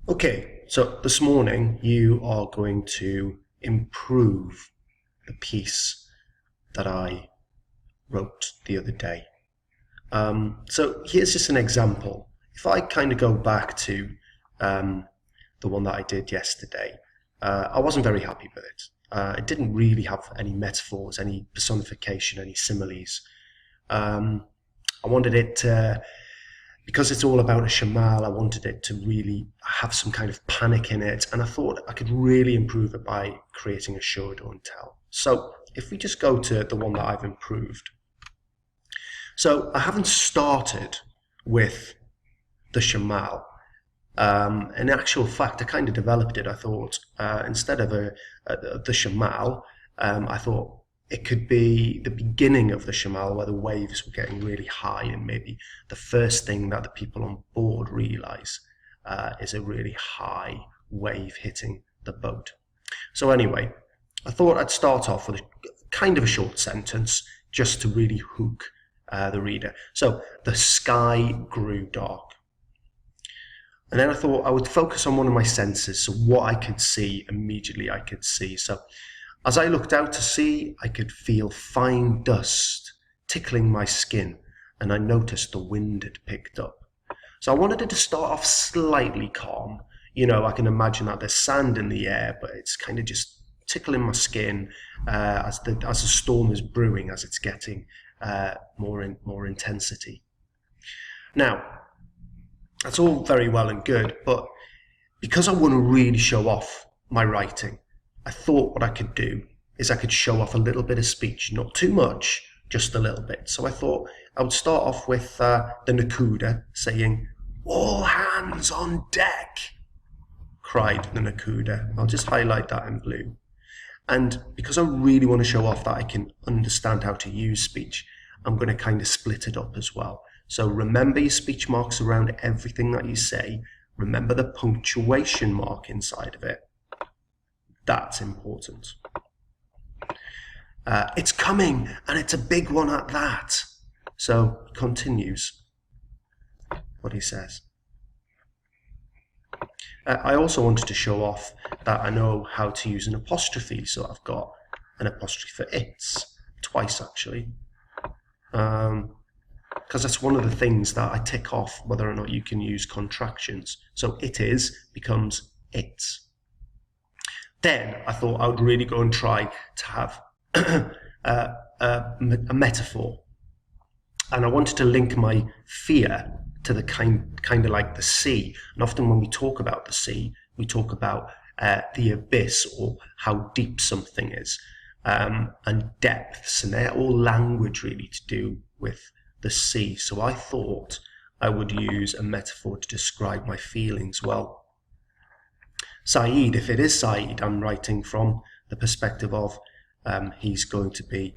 Okay, so this morning you are going to improve the piece that I wrote the other day. So here's just an example. If I kind of go back to the one that I did yesterday, I wasn't very happy with it. It didn't really have any metaphors, any personification, any similes. I wanted it to, because it's all about a shamal, I wanted it to really have some kind of panic in it, and I thought I could really improve it by creating a show, don't tell. So if we just go to the one that I've improved. So I haven't started with the shamal. In actual fact, I kind of developed it. I thought instead of the shamal, I thought it could be the beginning of the shamal where the waves were getting really high, and maybe the first thing that the people on board realize is a really high wave hitting the boat. So anyway, I thought I'd start off with kind of a short sentence just to really hook the reader. So the sky grew dark. And then I thought I would focus on one of my senses, so what I could see, immediately I could see. So as I looked out to sea, I could feel fine dust tickling my skin, and I noticed the wind had picked up. So I wanted it to start off slightly calm. You know, I can imagine that there's sand in the air, but it's kind of just tickling my skin as the storm is brewing, as it's getting more intensity. Now, that's all very well and good, but because I want to really show off my writing, I thought what I could do is I could show off a little bit of speech, not too much, just a little bit. So I thought I would start off with the Nakuda saying, "All hands on deck," cried the Nakuda. I'll just highlight that in blue. And because I really want to show off that I can understand how to use speech, I'm going to kind of split it up as well. So remember your speech marks around everything that you say. Remember the punctuation mark inside of it. That's important. It's coming, and it's a big one at that. So continues what he says. I also wanted to show off that I know how to use an apostrophe. So I've got an apostrophe for it's, twice actually. Because that's one of the things that I tick off, whether or not you can use contractions. So it is becomes it's. Then I thought I would really go and try to have a metaphor. And I wanted to link my fear to the kind of like the sea. And often when we talk about the sea, we talk about the abyss, or how deep something is, and depths, and they're all language really to do with the sea. So I thought I would use a metaphor to describe my feelings. Well, Saeed, if it is Saeed, I'm writing from the perspective of he's going to be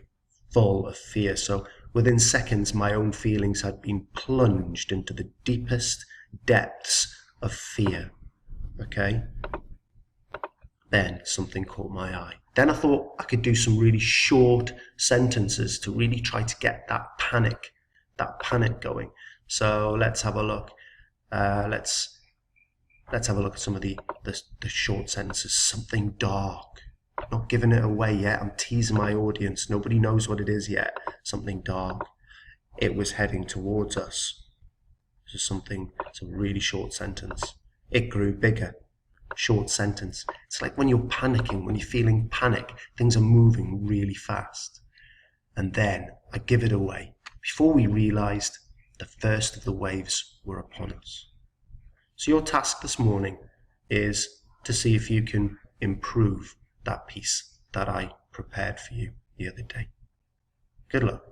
full of fear. So within seconds, my own feelings had been plunged into the deepest depths of fear. Okay? Then something caught my eye. Then I thought I could do some really short sentences to really try to get that panic going. So let's have a look. Let's have a look at some of the short sentences. Something dark. Not giving it away yet. I'm teasing my audience. Nobody knows what it is yet. Something dark. It was heading towards us. It's a really short sentence. It grew bigger. Short sentence. It's like when you're panicking, when you're feeling panic, things are moving really fast. And then I give it away. Before we realized, the first of the waves were upon us. So your task this morning is to see if you can improve that piece that I prepared for you the other day. Good luck.